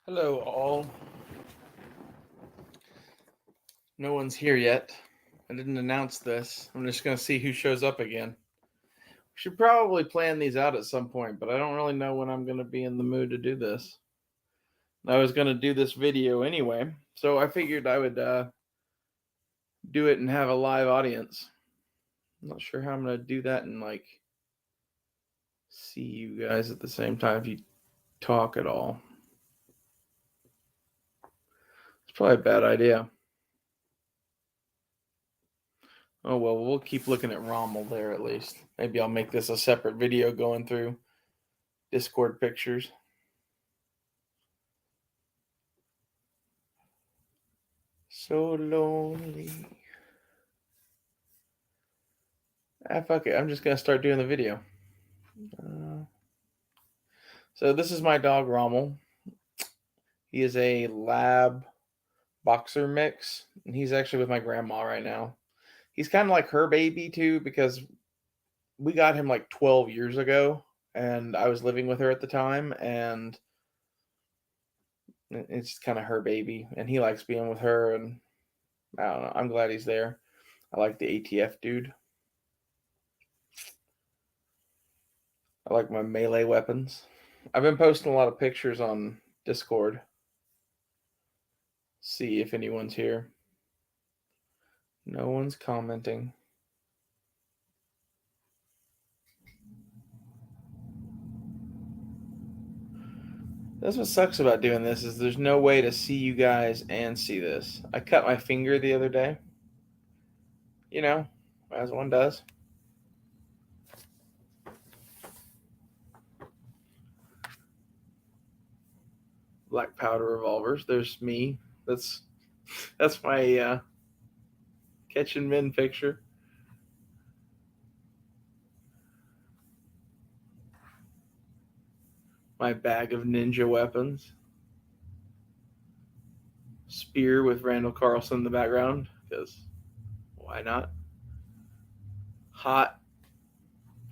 Hello, all. No one's here yet. I didn't announce this. I'm just going to see who shows up again. We should probably plan these out at some point, but I don't really know when I'm going to be in the mood to do this. I was going to do this video anyway, so I figured I would do it and have a live audience. I'm not sure how I'm going to do that and see you guys at the same time if you talk at all. It's probably a bad idea. Oh well, we'll keep looking at Rommel there at least. Maybe I'll make this a separate video going through Discord pictures. So lonely. Fuck it. I'm just gonna start doing the video. So this is my dog Rommel. He is a lab boxer mix, and he's actually with my grandma right now. He's kind of like her baby too because we got him like 12 years ago, and I was living with her at the time, and it's kind of her baby, and he likes being with her, and I don't know. I'm glad he's there. I like the ATF dude. I like my melee weapons. I've been posting a lot of pictures on Discord. See if anyone's here. No one's commenting. That's what sucks about doing this is there's no way to see you guys and see this. I cut my finger the other day. You know, as one does. Black powder revolvers. There's me. That's my catching men picture. My bag of ninja weapons. Spear with Randall Carlson in the background because why not?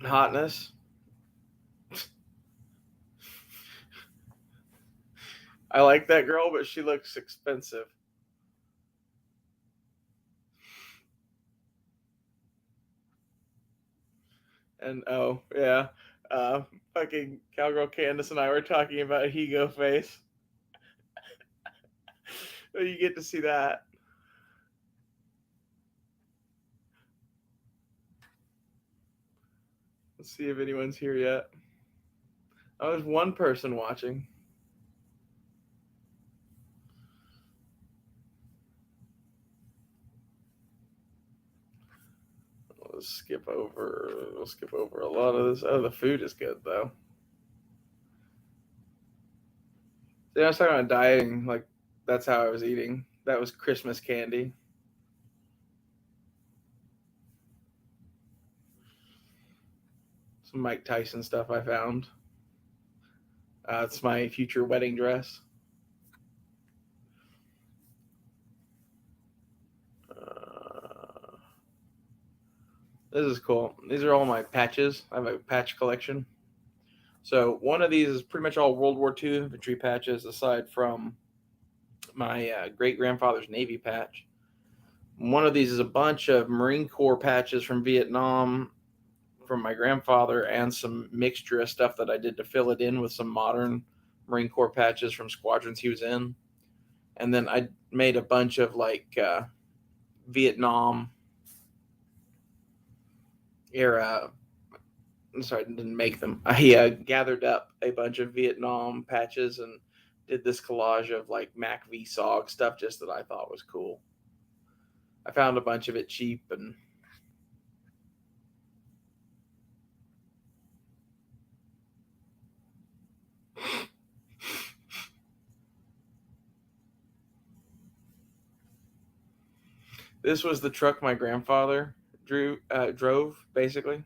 Hotness. I like that girl, but she looks expensive. And oh yeah, fucking cowgirl Candace and I were talking about Higo face. You get to see that. Let's see if anyone's here yet. Oh, there's one person watching. We'll skip over a lot of this. Oh, the food is good though. See, I was talking about dieting. Like that's how I was eating. That was Christmas candy. Some Mike Tyson stuff I found. It's my future wedding dress. This is cool. These are all my patches. I have a patch collection. So one of these is pretty much all World War II infantry patches, aside from my great grandfather's Navy patch. One of these is a bunch of Marine Corps patches from Vietnam from my grandfather and some mixture of stuff that I did to fill it in with some modern Marine Corps patches from squadrons he was in. And then I made a bunch of Vietnam era. I'm sorry, I didn't make them. I gathered up a bunch of Vietnam patches and did this collage of like Mac V SOG stuff just that I thought was cool. I found a bunch of it cheap and this was the truck my grandfather drove basically.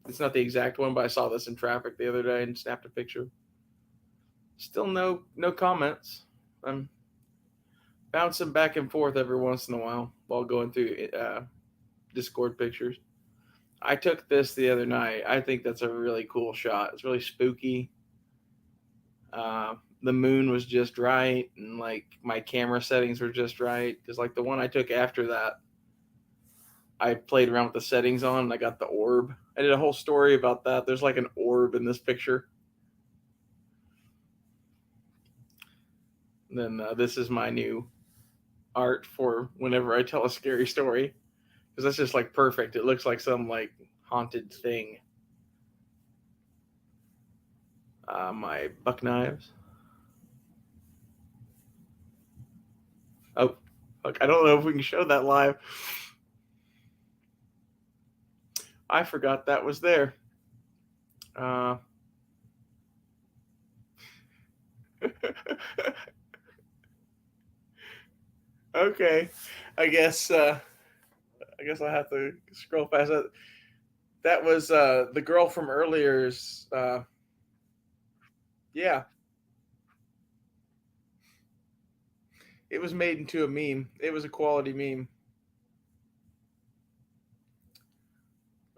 It's not the exact one, but I saw this in traffic the other day and snapped a picture. Still no comments. I'm bouncing back and forth every once in a while going through Discord pictures. I took this the other night. I think that's a really cool shot. It's really spooky. the moon was just right, and like my camera settings were just right. Because like the one I took after that, I played around with the settings on, and I got the orb. I did a whole story about that. There's like an orb in this picture. And then this is my new art for whenever I tell a scary story, because that's just like perfect. It looks like some like haunted thing. My buck knives. Oh, fuck! I don't know if we can show that live. I forgot that was there. Uh, okay, I guess I'll have to scroll past that. That was the girl from earlier's. Yeah, it was made into a meme. It was a quality meme.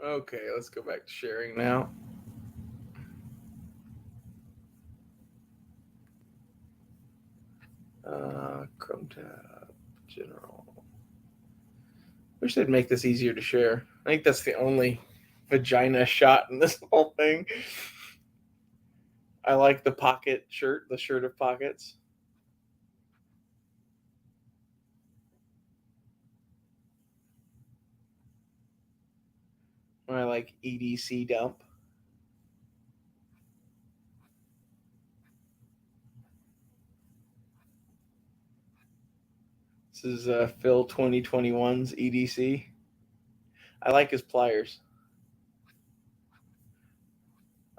Okay, let's go back to sharing now. Chrome tab, general. Wish they'd make this easier to share. I think that's the only vagina shot in this whole thing. I like the pocket shirt, the shirt of pockets. I like EDC dump. This is Phil 2021's EDC. I like his pliers.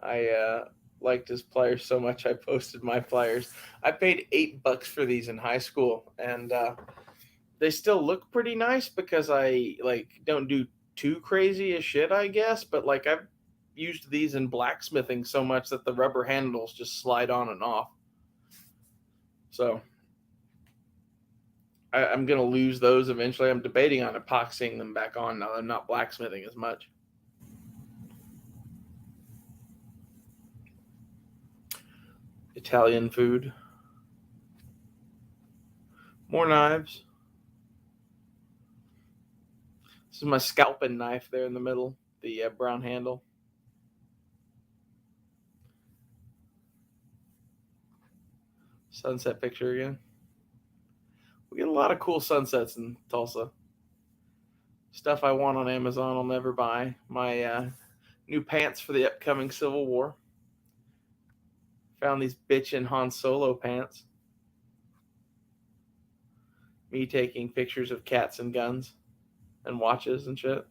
I liked his pliers so much I posted my pliers. I paid $8 for these in high school, and they still look pretty nice because I like don't do too crazy as shit, I guess. But like I've used these in blacksmithing so much that the rubber handles just slide on and off. So I'm gonna lose those eventually. I'm debating on epoxying them back on now that I'm not blacksmithing as much. Italian food. More knives. This is my scalping knife there in the middle, the brown handle. Sunset picture again. We get a lot of cool sunsets in Tulsa. Stuff I want on Amazon I'll never buy. My new pants for the upcoming Civil War. Found these bitchin' Han Solo pants. Me taking pictures of cats and guns and watches and shit.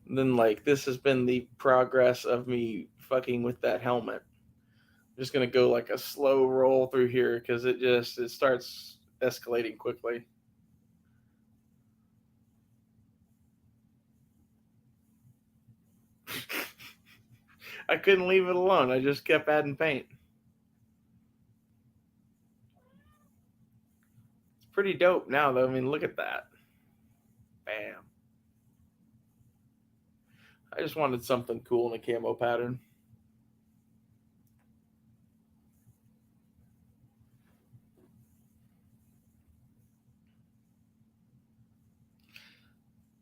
And then like this has been the progress of me fucking with that helmet. I'm just gonna go like a slow roll through here because it starts escalating quickly. I couldn't leave it alone. I just kept adding paint. It's pretty dope now though. I mean, look at that. Bam. I just wanted something cool in a camo pattern.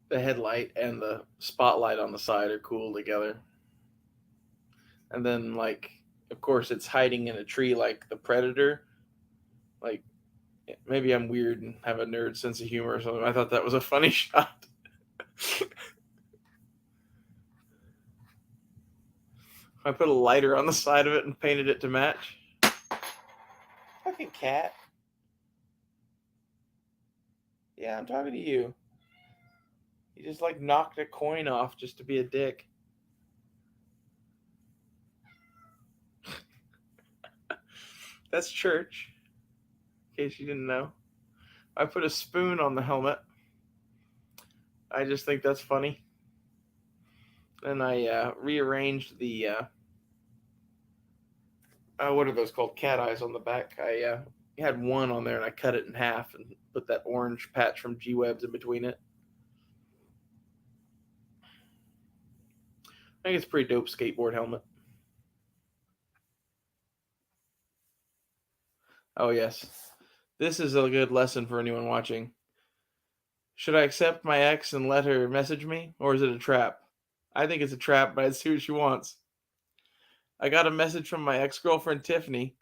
The headlight and the spotlight on the side are cool together. And then like of course it's hiding in a tree like the Predator. Like maybe I'm weird and have a nerd sense of humor or something. I thought that was a funny shot. I put a lighter on the side of it and painted it to match. Fucking cat. Yeah, I'm talking to you. You just like knocked a coin off just to be a dick. That's church, in case you didn't know. I put a spoon on the helmet. I just think that's funny. And I rearranged the what are those called? Cat eyes on the back. I had one on there and I cut it in half and put that orange patch from G Webs in between it. I think it's a pretty dope skateboard helmet. Oh, yes. This is a good lesson for anyone watching. Should I accept my ex and let her message me, or is it a trap? I think it's a trap, but I'd see what she wants. I got a message from my ex girlfriend, Tiffany.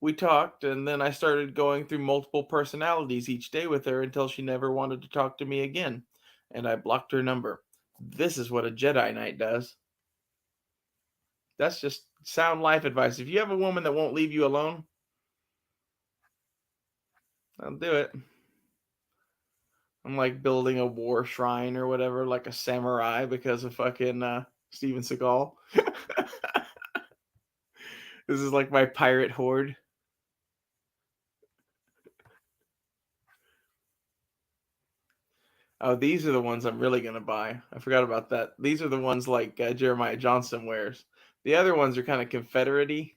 We talked, and then I started going through multiple personalities each day with her until she never wanted to talk to me again, and I blocked her number. This is what a Jedi Knight does. That's just sound life advice. If you have a woman that won't leave you alone, I'll do it. I'm like building a war shrine or whatever, like a samurai because of fucking Steven Seagal. This is like my pirate horde. Oh, these are the ones I'm really gonna buy. I forgot about that. These are the ones like Jeremiah Johnson wears. The other ones are kind of Confederate-y.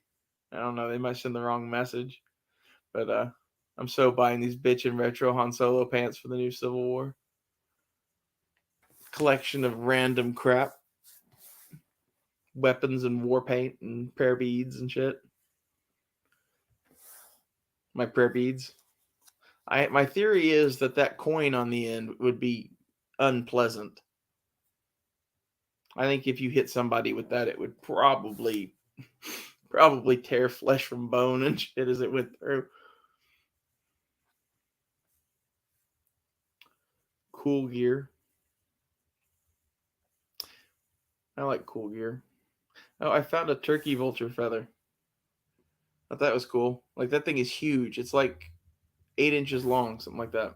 I don't know. They might send the wrong message, but I'm so buying these bitchin' retro Han Solo pants for the new Civil War. Collection of random crap, weapons and war paint and prayer beads and shit. My prayer beads. My theory is that coin on the end would be unpleasant. I think if you hit somebody with that, it would probably tear flesh from bone and shit as it went through. Cool gear. I like cool gear. Oh, I found a turkey vulture feather. I thought that was cool. Like that thing is huge. It's like 8 inches long, something like that.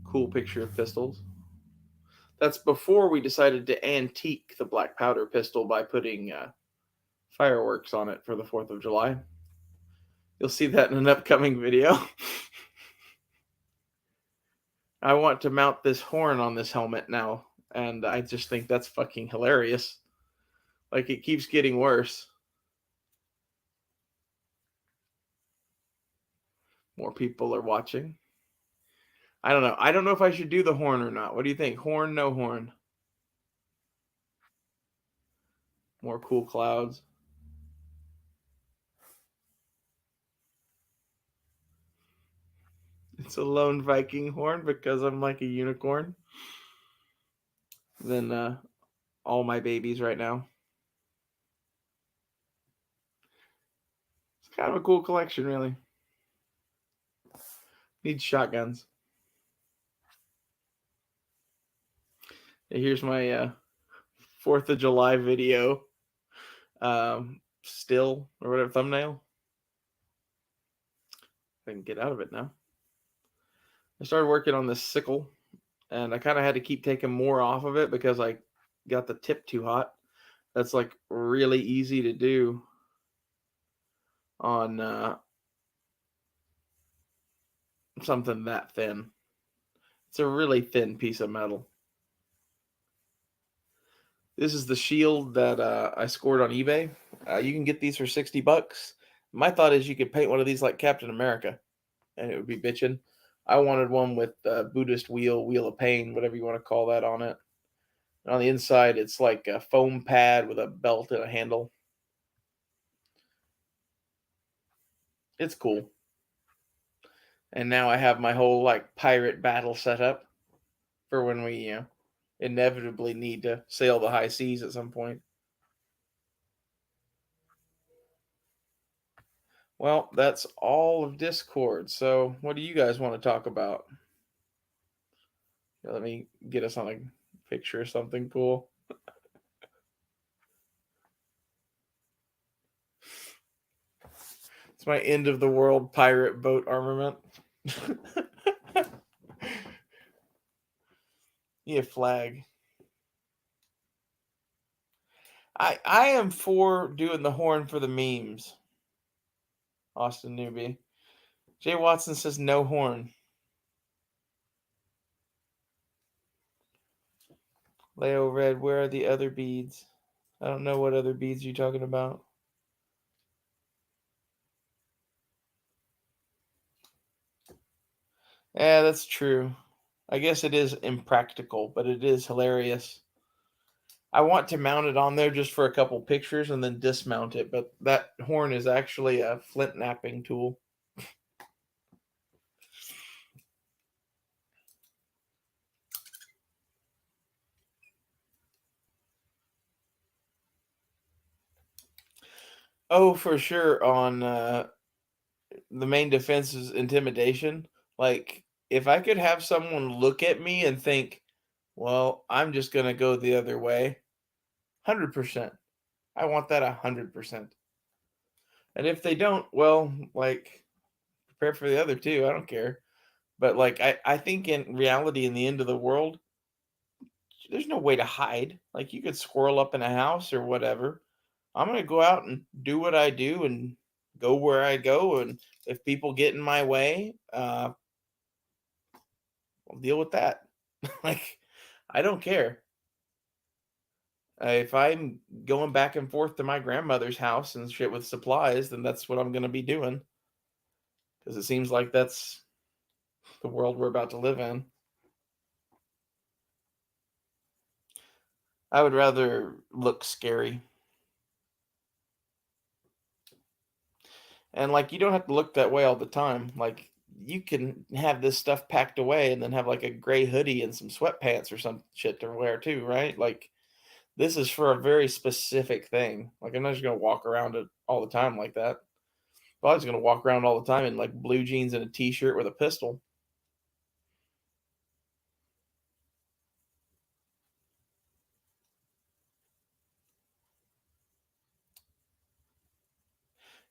Cool picture of pistols. That's before we decided to antique the black powder pistol by putting fireworks on it for the 4th of July. You'll see that in an upcoming video. I want to mount this horn on this helmet now, and I just think that's fucking hilarious. Like, it keeps getting worse. More people are watching. I don't know. I don't know if I should do the horn or not. What do you think? Horn, no horn? More cool clouds. It's a lone Viking horn because I'm like a unicorn. Then all my babies right now. It's kind of a cool collection, really. Need shotguns. Here's my 4th of July video. Still or whatever thumbnail. I can get out of it now. I started working on this sickle, and I kind of had to keep taking more off of it because I got the tip too hot. That's like really easy to do on something that thin. It's a really thin piece of metal. This is the shield that I scored on eBay. You can get these for $60. My thought is you could paint one of these like Captain America, and it would be bitchin'. I wanted one with Buddhist wheel of pain, whatever you want to call that on it. And on the inside, it's like a foam pad with a belt and a handle. It's cool. And now I have my whole like pirate battle set up for when we inevitably need to sail the high seas at some point. Well, that's all of Discord. So, what do you guys want to talk about? Let me get us on a picture or something cool. It's my end of the world pirate boat armament. Yeah, flag. I am for doing the horn for the memes. Austin Newby. Jay Watson says no horn. Leo Red, where are the other beads? I don't know what other beads you're talking about. Yeah, that's true. I guess it is impractical, but it is hilarious. I want to mount it on there just for a couple pictures and then dismount it, but that horn is actually a flint knapping tool. Oh, for sure. On the main defense is intimidation. Like, if I could have someone look at me and think, well, I'm just going to go the other way, 100%. I want that 100%. And if they don't, well, like, prepare for the other two. I don't care. But, like, I think in reality, in the end of the world, there's no way to hide. Like, you could squirrel up in a house or whatever. I'm going to go out and do what I do and go where I go. And if people get in my way, I'll deal with that. Like, I don't care. If I'm going back and forth to my grandmother's house and shit with supplies, then that's what I'm going to be doing. Because it seems like that's the world we're about to live in. I would rather look scary. And like, you don't have to look that way all the time. Like, you can have this stuff packed away and then have like a gray hoodie and some sweatpants or some shit to wear too, right? Like, this is for a very specific thing. Like, I'm not just gonna walk around it all the time like that. Well, I was gonna walk around all the time in like blue jeans and a t-shirt with a pistol.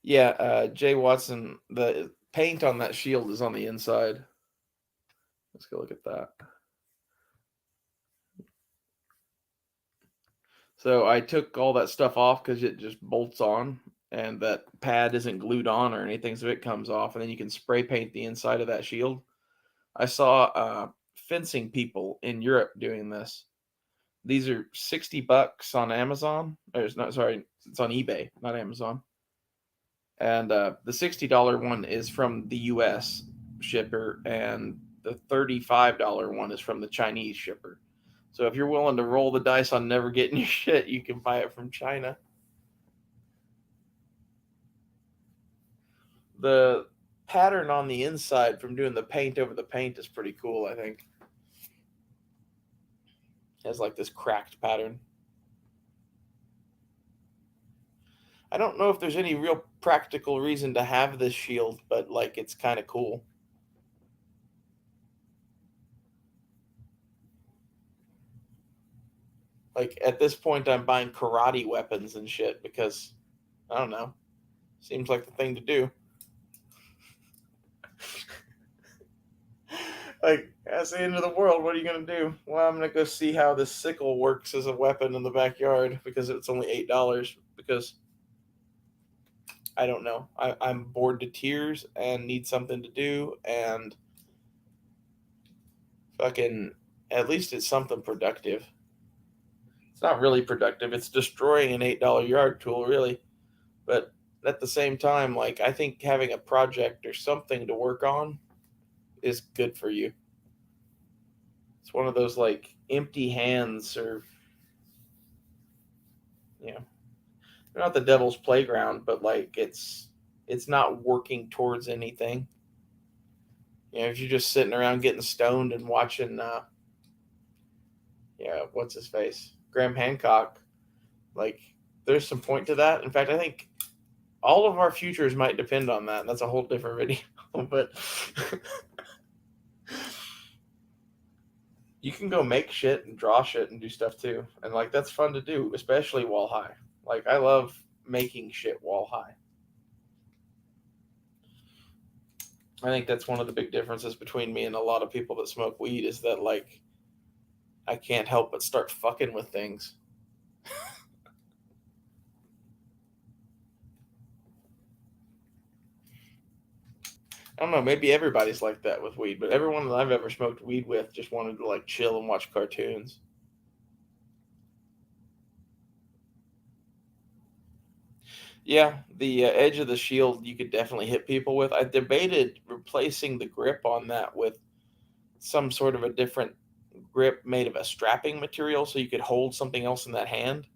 Yeah, Jay Watson, the paint on that shield is on the inside. Let's go look at that. So I took all that stuff off because it just bolts on, and that pad isn't glued on or anything, so it comes off, and then you can spray paint the inside of that shield. I saw fencing people in Europe doing this. These are $60 on Amazon. Or it's not, sorry, it's on eBay, not Amazon. And the $60 one is from the U.S. shipper, and the $35 one is from the Chinese shipper. So if you're willing to roll the dice on never getting your shit, you can buy it from China. The pattern on the inside from doing the paint over the paint is pretty cool, I think. It has like this cracked pattern. I don't know if there's any real practical reason to have this shield, but like it's kind of cool. Like at this point, I'm buying karate weapons and shit because I don't know. Seems like the thing to do. Like, that's the end of the world. What are you going to do? Well, I'm going to go see how this sickle works as a weapon in the backyard because it's only $8. Because I don't know. I'm bored to tears and need something to do. And fucking, at least it's something productive. It's not really productive. It's destroying an $8 yard tool, really. But at the same time, like, I think having a project or something to work on is good for you. It's one of those like empty hands, or you know, they're not the devil's playground, but like it's not working towards anything. You know, if you're just sitting around getting stoned and watching, yeah, what's his face, Graham Hancock, like there's some point to that. In fact, I think all of our futures might depend on that. And that's a whole different video, but you can go make shit and draw shit and do stuff too, and like that's fun to do, especially while high. Like I love making shit while high. I think that's one of the big differences between me and a lot of people that smoke weed is that like I can't help but start fucking with things. I don't know, maybe everybody's like that with weed, but everyone that I've ever smoked weed with just wanted to like chill and watch cartoons. Yeah, the edge of the shield you could definitely hit people with. I debated replacing the grip on that with some sort of a different grip made of a strapping material so you could hold something else in that hand.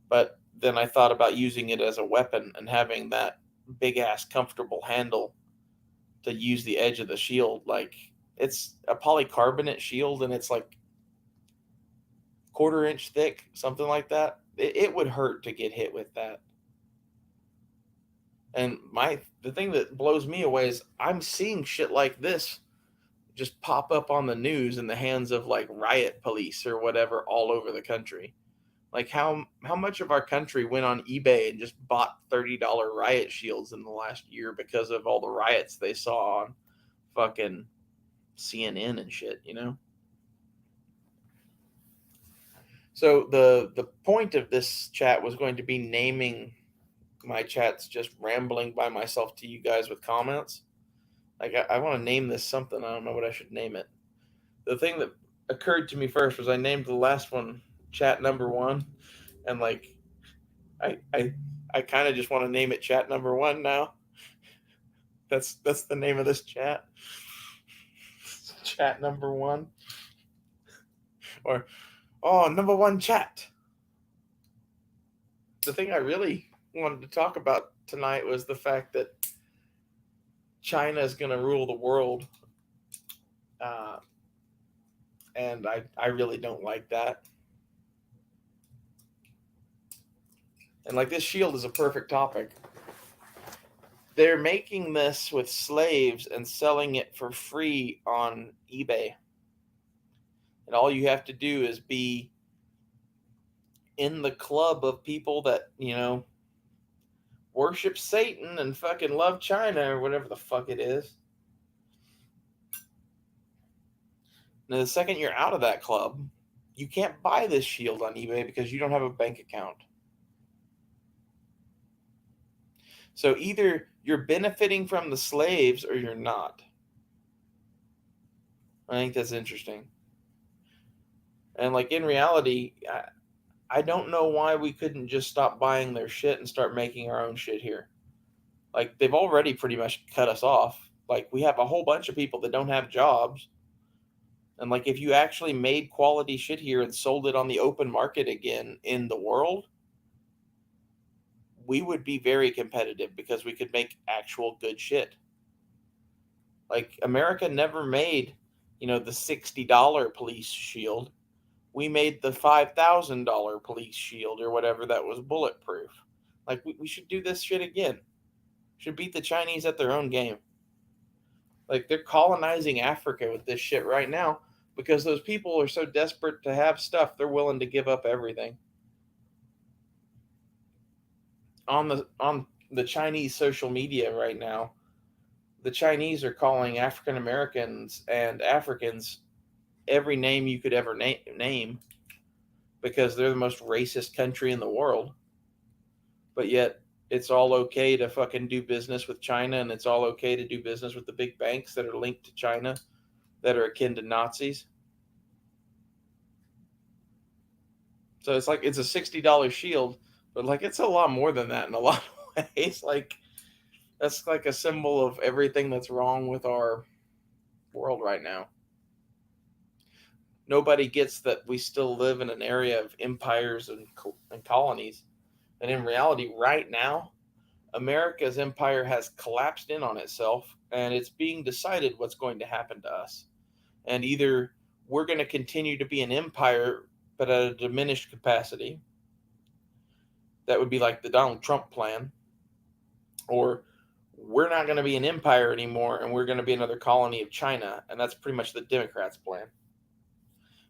But then I thought about using it as a weapon and having that big ass comfortable handle to use the edge of the shield. Like, it's a polycarbonate shield and it's like quarter-inch thick, something like that. It would hurt to get hit with that. And the thing that blows me away is I'm seeing shit like this just pop up on the news in the hands of like riot police or whatever all over the country. Like, how much of our country went on eBay and just bought $30 riot shields in the last year because of all the riots they saw on fucking CNN and shit, you know? So the point of this chat was going to be naming my chats, just rambling by myself to you guys with comments. Like, I want to name this something. I don't know what I should name it. The thing that occurred to me first was I named the last one chat number one, and like I I I kind of just want to name it chat number one now. That's the name of this chat. Chat number one. Or, oh, number one chat. The thing I really wanted to talk about tonight was the fact that China is going to rule the world. Uh, and I really don't like that. And like, this shield is a perfect topic. They're making this with slaves and selling it for free on eBay. And all you have to do is be in the club of people that, worship Satan and fucking love China or whatever the fuck it is. Now, the second you're out of that club, you can't buy this shield on eBay because you don't have a bank account. So either you're benefiting from the slaves or you're not. I think that's interesting. And like, in reality, I don't know why we couldn't just stop buying their shit and start making our own shit here. Like, they've already pretty much cut us off. Like, we have a whole bunch of people that don't have jobs. And like, if you actually made quality shit here and sold it on the open market again in the world, we would be very competitive because we could make actual good shit. Like, America never made, the $60 police shield. We made the $5,000 police shield or whatever that was bulletproof. Like, we should do this shit again. Should beat the Chinese at their own game. Like, they're colonizing Africa with this shit right now because those people are so desperate to have stuff, they're willing to give up everything. On the Chinese social media right now, the Chinese are calling African Americans and Africans every name you could ever name because they're the most racist country in the world. But yet it's all okay to fucking do business with China, and it's all okay to do business with the big banks that are linked to China that are akin to Nazis. So it's like, it's a $60 shield, but like, it's a lot more than that in a lot of ways. Like, that's like a symbol of everything that's wrong with our world right now. Nobody gets that we still live in an area of empires and colonies. And in reality, right now, America's empire has collapsed in on itself, and it's being decided what's going to happen to us. And either we're going to continue to be an empire, but at a diminished capacity. That would be like the Donald Trump plan. Or we're not going to be an empire anymore, and we're going to be another colony of China. And that's pretty much the Democrats' plan.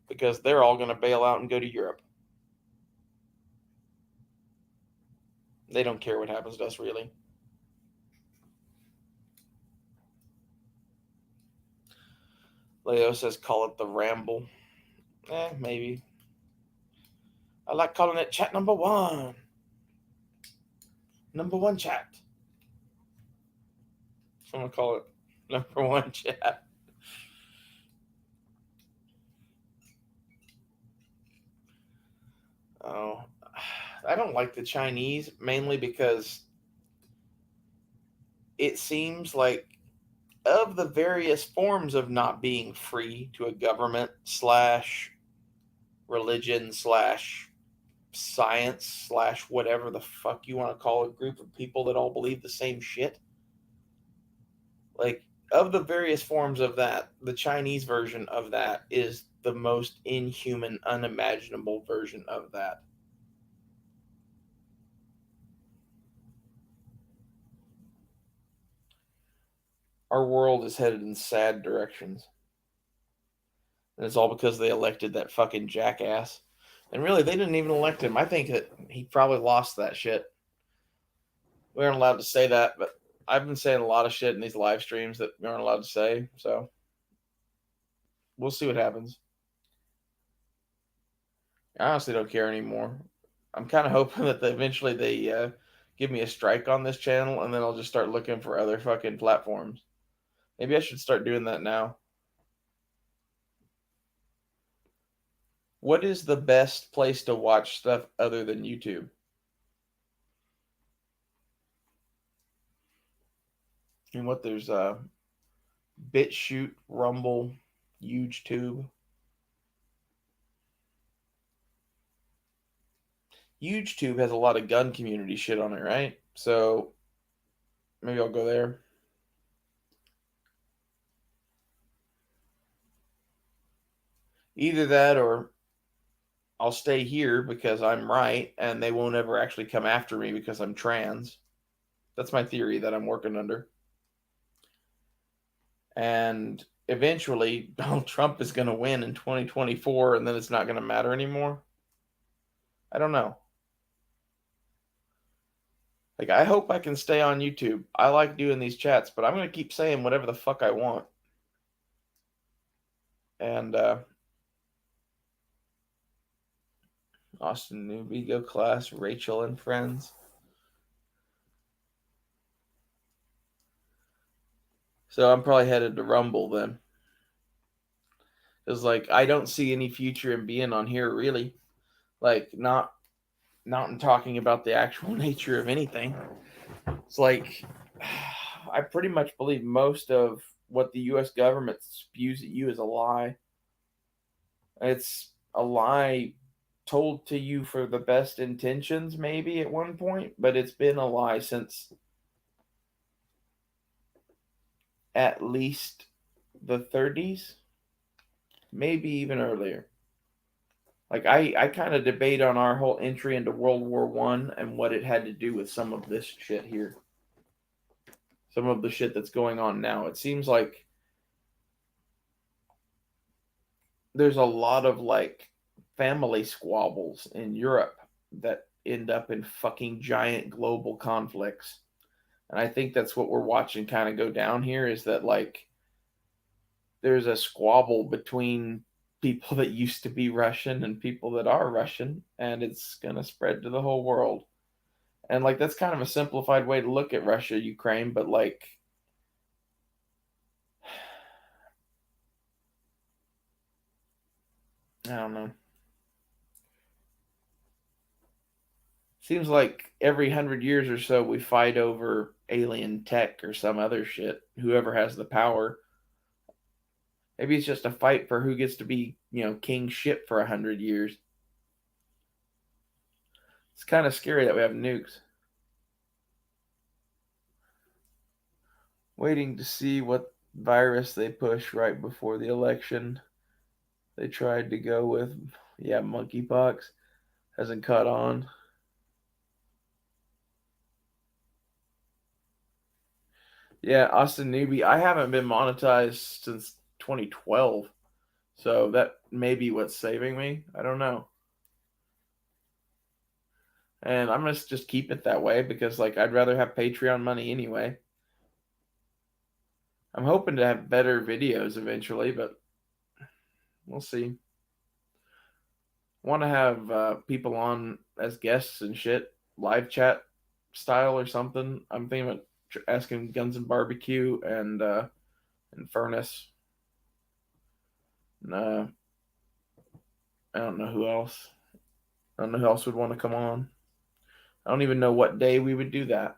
Because they're all going to bail out and go to Europe. They don't care what happens to us, really. Leo says, call it the ramble. Maybe. I like calling it chat number one. Number one chat. I'm going to call it number one chat. Oh, I don't like the Chinese, mainly because it seems like of the various forms of not being free to a government slash religion slash science slash whatever the fuck you want to call a group of people that all believe the same shit. Like, of the various forms of that, the Chinese version of that is the most inhuman, unimaginable version of that. Our world is headed in sad directions. And it's all because they elected that fucking jackass. And really, they didn't even elect him. I think that he probably lost that shit. We aren't allowed to say that, but I've been saying a lot of shit in these live streams that we aren't allowed to say. So we'll see what happens. I honestly don't care anymore. I'm kind of hoping that eventually they give me a strike on this channel, and then I'll just start looking for other fucking platforms. Maybe I should start doing that now. What is the best place to watch stuff other than YouTube? And what there's BitChute, Rumble, YouTube. YouTube has a lot of gun community shit on it, right? So maybe I'll go there. Either that or I'll stay here because I'm right and they won't ever actually come after me because I'm trans. That's my theory that I'm working under. And eventually Donald Trump is going to win in 2024 and then it's not going to matter anymore. I don't know. Like, I hope I can stay on YouTube. I like doing these chats, but I'm going to keep saying whatever the fuck I want. And Austin Newbie, Go Class, Rachel and Friends. So I'm probably headed to Rumble then. Because, like, I don't see any future in being on here, really. Like, not in talking about the actual nature of anything. It's like, I pretty much believe most of what the U.S. government spews at you is a lie. It's a lie told to you for the best intentions, maybe at one point, but it's been a lie since at least the 30s, maybe even earlier. Like, I kind of debate on our whole entry into World War One and what it had to do with some of this shit here. Some of the shit that's going on now. It seems like there's a lot of like family squabbles in Europe that end up in fucking giant global conflicts. And I think that's what we're watching kind of go down here is that, like, there's a squabble between people that used to be Russian and people that are Russian, and it's going to spread to the whole world. And, like, that's kind of a simplified way to look at Russia, Ukraine, but, like, I don't know. Seems like every 100 years or so we fight over alien tech or some other shit, whoever has the power. Maybe it's just a fight for who gets to be, king shit for 100 years. It's kind of scary that we have nukes. Waiting to see what virus they push right before the election. They tried to go with, yeah, monkeypox. Hasn't caught on. Yeah, Austin Newbie. I haven't been monetized since 2012. So that may be what's saving me. I don't know. And I'm going to just keep it that way because, like, I'd rather have Patreon money anyway. I'm hoping to have better videos eventually, but we'll see. Want to have people on as guests and shit, live chat style or something. I'm thinking about asking Guns and Barbecue and Furnace. And, I don't know who else. I don't know who else would want to come on. I don't even know what day we would do that.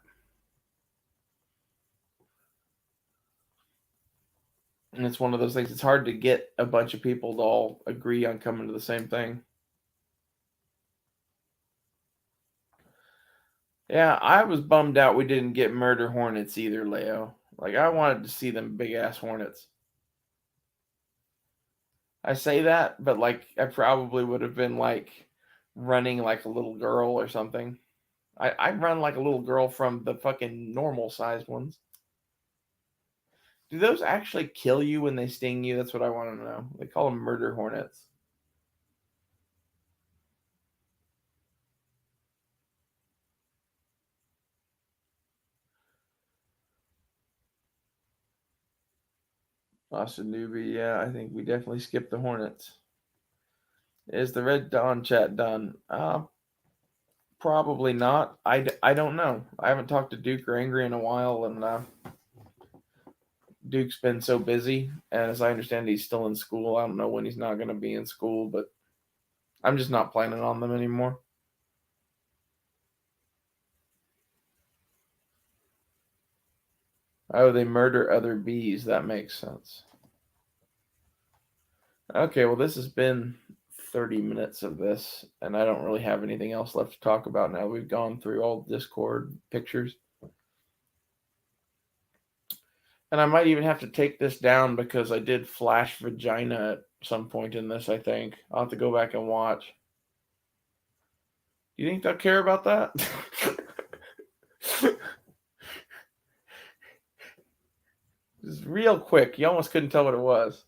And it's one of those things. It's hard to get a bunch of people to all agree on coming to the same thing. Yeah, I was bummed out we didn't get murder hornets either, Leo. Like I wanted to see them big ass hornets. I say that, but like I probably would have been like running like a little girl or something. I run like a little girl from the fucking normal sized ones. Do those actually kill you when they sting you? That's what I want to know. They call them murder hornets. Austin Newby, yeah, I think we definitely skipped the hornets. Is the Red Dawn chat done? Probably not. I don't know. I haven't talked to Duke or Angry in a while, and Duke's been so busy. And as I understand, he's still in school. I don't know when he's not going to be in school, but I'm just not planning on them anymore. Oh, they murder other bees. That makes sense. Okay, well, this has been 30 minutes of this, and I don't really have anything else left to talk about now. We've gone through all Discord pictures. And I might even have to take this down because I did flash vagina at some point in this, I think. I'll have to go back and watch. Do you think they'll care about that? Just real quick. You almost couldn't tell what it was.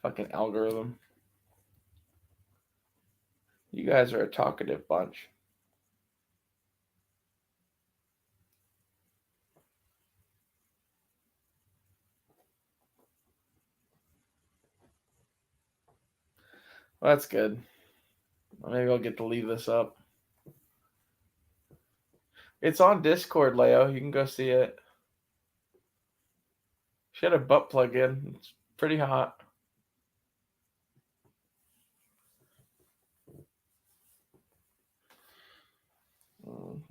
Fucking algorithm. You guys are a talkative bunch. Well, that's good. Maybe I'll get to leave this up. It's on Discord, Leo. You can go see it. She had a butt plug in. It's pretty hot.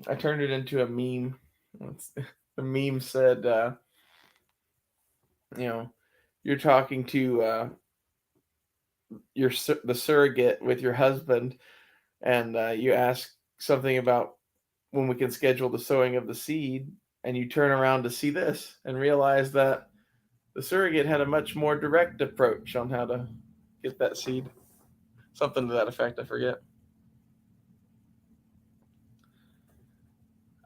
I turned it into a meme. The meme said, you're talking to the surrogate with your husband, and you ask something about when we can schedule the sowing of the seed, and you turn around to see this and realize that the surrogate had a much more direct approach on how to get that seed. Something to that effect, I forget.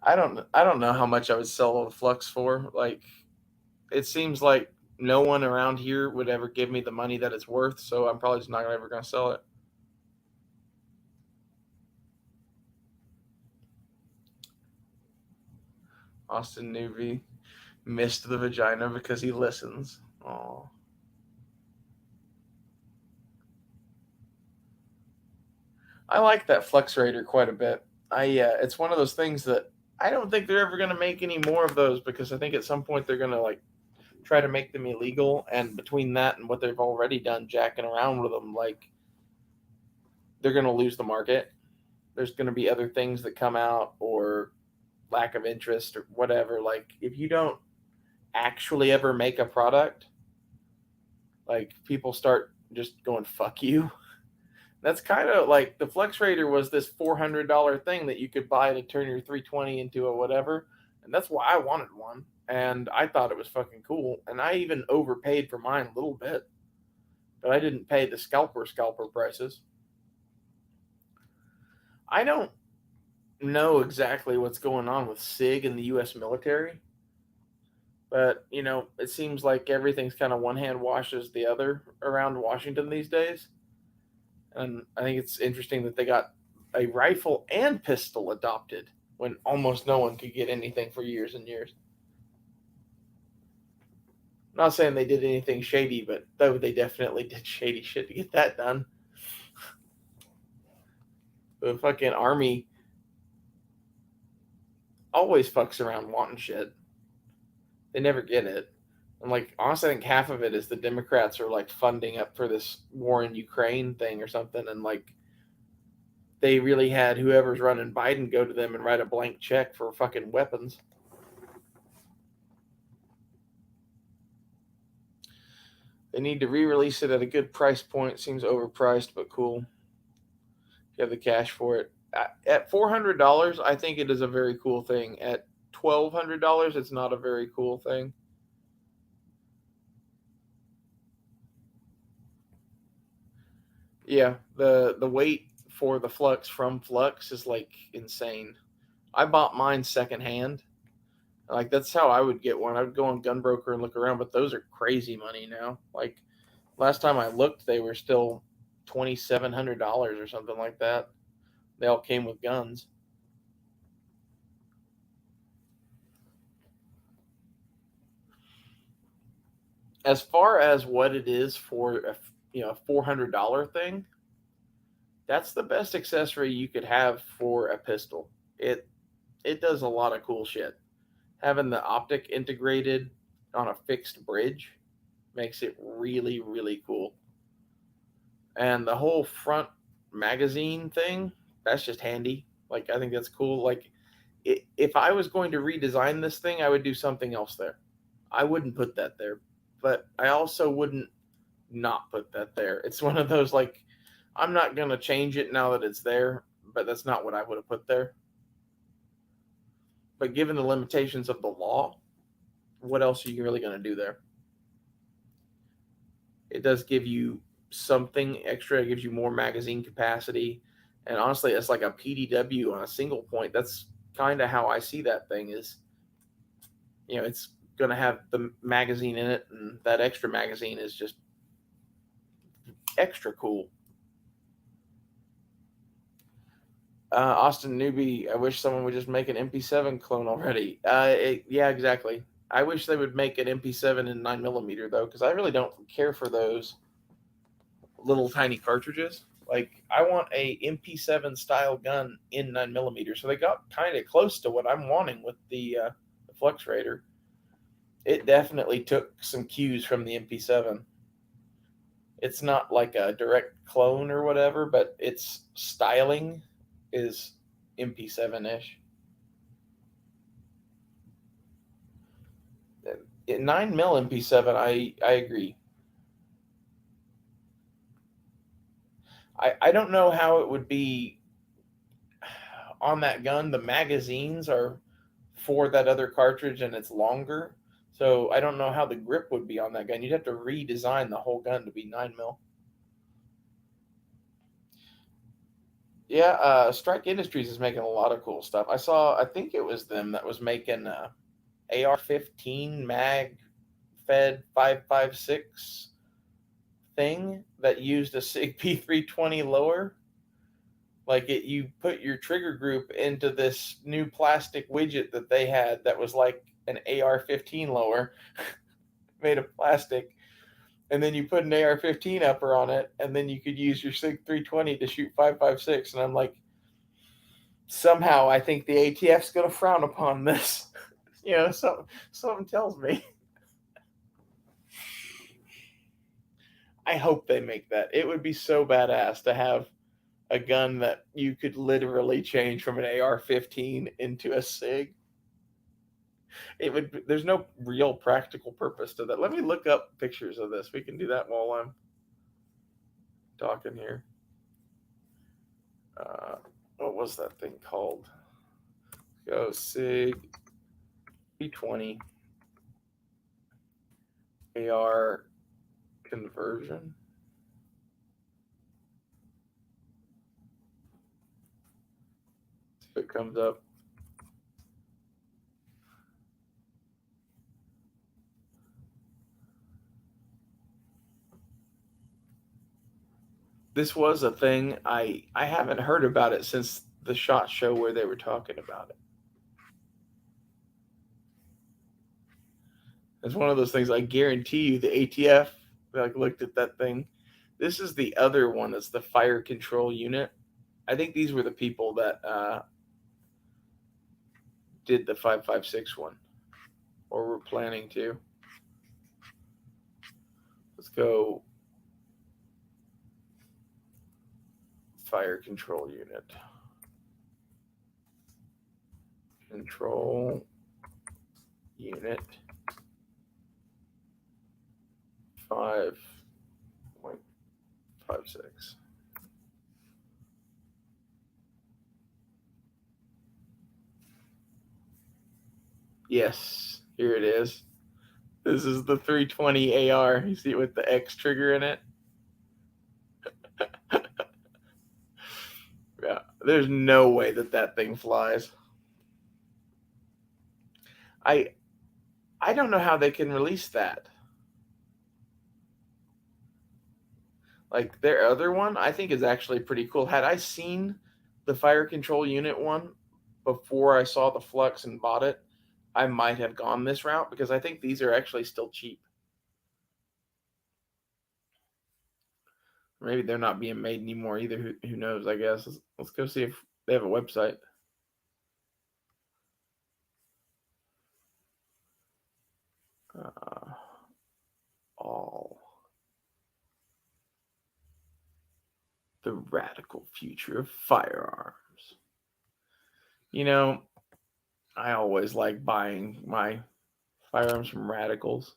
I don't know how much I would sell the flux for. Like it seems like no one around here would ever give me the money that it's worth, so I'm probably just not ever going to sell it. Austin Newby missed the vagina because he listens. Oh, I like that Flex Raider quite a bit. It's one of those things that I don't think they're ever going to make any more of those because I think at some point they're going to like try to make them illegal, and between that and what they've already done jacking around with them, like they're going to lose the market. There's going to be other things that come out or lack of interest or whatever. Like if you don't actually ever make a product, like people start just going fuck you. That's kind of like the Flex Raider was this $400 thing that you could buy to turn your 320 into a whatever, and that's why I wanted one. And I thought it was fucking cool, and I even overpaid for mine a little bit, but I didn't pay the scalper prices. I don't know exactly what's going on with SIG in the U.S. military, but it seems like everything's kind of one hand washes the other around Washington these days. And I think it's interesting that they got a rifle and pistol adopted when almost no one could get anything for years and years. I'm not saying they did anything shady, but though they definitely did shady shit to get that done. The fucking army always fucks around wanting shit. They never get it. And like honestly, I think half of it is the Democrats are like funding up for this war in Ukraine thing or something, and like they really had whoever's running Biden go to them and write a blank check for fucking weapons. They need to re-release it at a good price point. Seems overpriced, but cool. If you have the cash for it. At $400, I think it is a very cool thing. At $1,200, it's not a very cool thing. Yeah, the weight for the Flux from Flux is like insane. I bought mine secondhand. Like that's how I would get one. I would go on Gunbroker and look around, but those are crazy money now. Like last time I looked, they were still $2,700 or something like that. They all came with guns. As far as what it is for a $400 thing, that's the best accessory you could have for a pistol. It does a lot of cool shit. Having the optic integrated on a fixed bridge makes it really really cool. And the whole front magazine thing, that's just handy. Like I think that's cool. Like if I was going to redesign this thing, I would do something else there. I wouldn't put that there, but I also wouldn't not put that there. It's one of those like I'm not gonna change it now that it's there, but that's not what I would have put there. But given the limitations of the law, what else are you really gonna do there? It does give you something extra. It gives you more magazine capacity, and honestly, it's like a PDW on a single point. That's kind of how I see that thing. Is it's gonna have the magazine in it, and that extra magazine is just extra cool. Austin Newbie, I wish someone would just make an MP7 clone already. Yeah, exactly. I wish they would make an MP7 in 9mm though, because I really don't care for those little tiny cartridges. Like I want a MP7 style gun in 9mm, so they got kind of close to what I'm wanting with the Flux Raider. It definitely took some cues from the MP7. It's not like a direct clone or whatever, but its styling is MP7 ish. In 9mm MP7, I agree. I don't know how it would be on that gun. The magazines are for that other cartridge and it's longer. So I don't know how the grip would be on that gun. You'd have to redesign the whole gun to be 9mm. Yeah, Strike Industries is making a lot of cool stuff. I think it was them that was making AR-15 mag fed 5.56 thing that used a SIG P320 lower. Like you put your trigger group into this new plastic widget that they had that was like an AR-15 lower made of plastic, and then you put an AR-15 upper on it, and then you could use your SIG 320 to shoot 5.56. And I'm like, somehow I think the ATF's going to frown upon this. Something tells me. I hope they make that. It would be so badass to have a gun that you could literally change from an AR-15 into a SIG. There's no real practical purpose to that. Let me look up pictures of this. We can do that while I'm talking here. What was that thing called? Go SIG P20 AR conversion. If it comes up. This was a thing. I haven't heard about it since the SHOT Show where they were talking about it. It's one of those things. I guarantee you, the ATF looked at that thing. This is the other one. That's the fire control unit. I think these were the people that did the 5.56 one, or were planning to. Let's go. Fire control unit. Control unit 5.56. Yes, here it is. This is the 320 AR. You see it with the X trigger in it? Yeah, there's no way that thing flies. I don't know how they can release that. Like their other one, I think is actually pretty cool. Had I seen the fire control unit one before I saw the Flux and bought it, I might have gone this route because I think these are actually still cheap. Maybe they're not being made anymore either. Who knows? I guess let's go see if they have a website. All the radical future of firearms. You know, I always like buying my firearms from Radicals.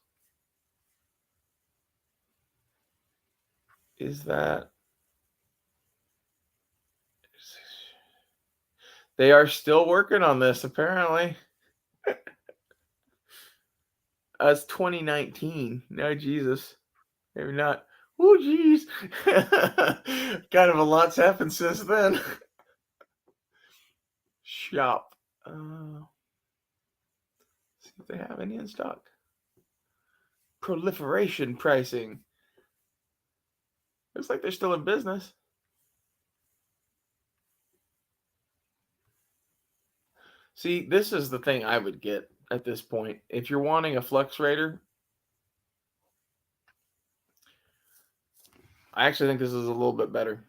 Is that they are still working on this apparently? It's 2019. No, Jesus. Maybe not. Oh, jeez. Kind of a lot's happened since then. Shop. See if they have any in stock. Proliferation pricing. Looks like they're still in business. See, this is the thing I would get at this point. If you're wanting a Flux Raider, I actually think this is a little bit better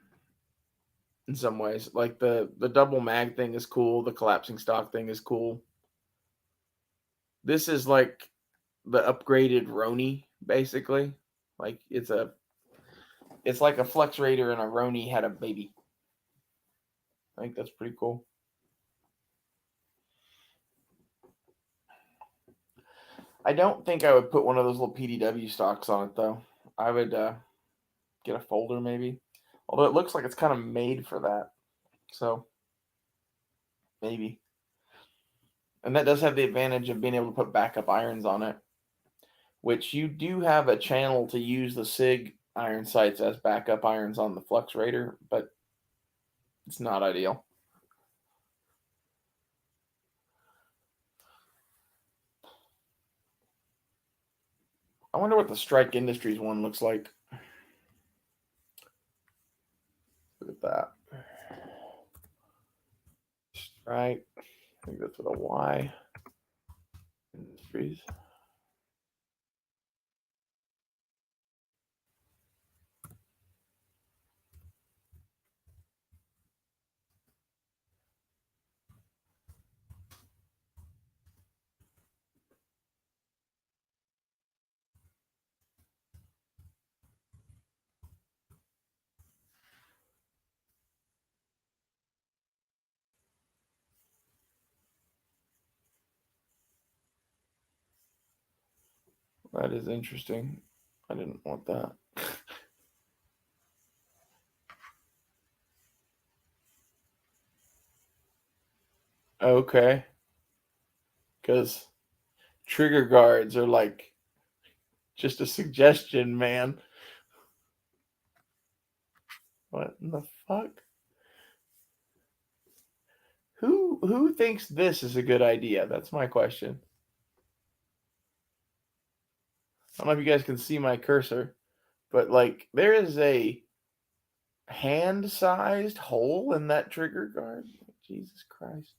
in some ways. Like the double mag thing is cool. The collapsing stock thing is cool. This is like the upgraded Roni, basically. Like it's like a Flux Raider and a Roni had a baby. I think that's pretty cool. I don't think I would put one of those little PDW stocks on it though. I would get a folder maybe. Although it looks like it's kind of made for that. So maybe. And that does have the advantage of being able to put backup irons on it, which you do have a channel to use the SIG iron sights as backup irons on the Flux Raider, but it's not ideal. I wonder what the Strike Industries one looks like. Look at that. Strike. I think that's with a Y. Industries. That is interesting. I didn't want that. Okay. Because trigger guards are like just a suggestion, man. What in the fuck? Who thinks this is a good idea? That's my question. I don't know if you guys can see my cursor, but like there is a hand-sized hole in that trigger guard. Jesus Christ.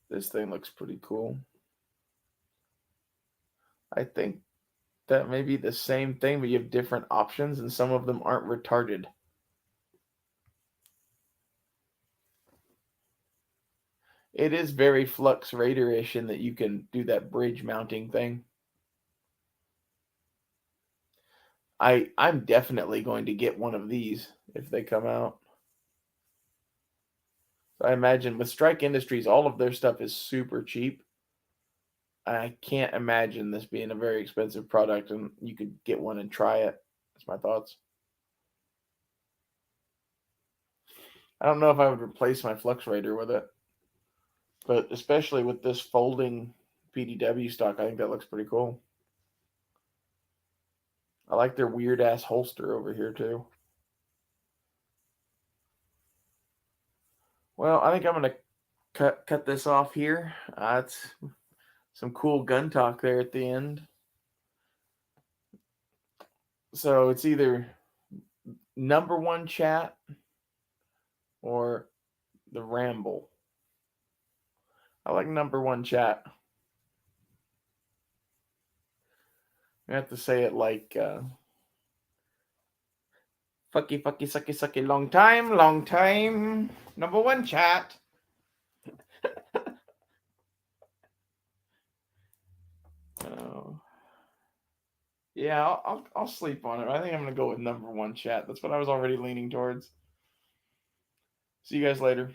This thing looks pretty cool. I think that may be the same thing, but you have different options, and some of them aren't retarded. It is very Flux Raider-ish in that you can do that bridge mounting thing. I'm definitely going to get one of these if they come out. So I imagine with Strike Industries, all of their stuff is super cheap. I can't imagine this being a very expensive product, and you could get one and try it. That's my thoughts. I don't know if I would replace my Fluxrator with it, but especially with this folding PDW stock, I think that looks pretty cool. I like their weird ass holster over here too. Well, I think I'm gonna cut this off here. It's some cool gun talk there at the end. So it's either number one chat or the ramble. I like number one chat. I have to say it like fucky fucky sucky sucky long time. Number one chat. Oh. Yeah, I'll sleep on it. I think I'm gonna go with number one chat. That's what I was already leaning towards. See you guys later.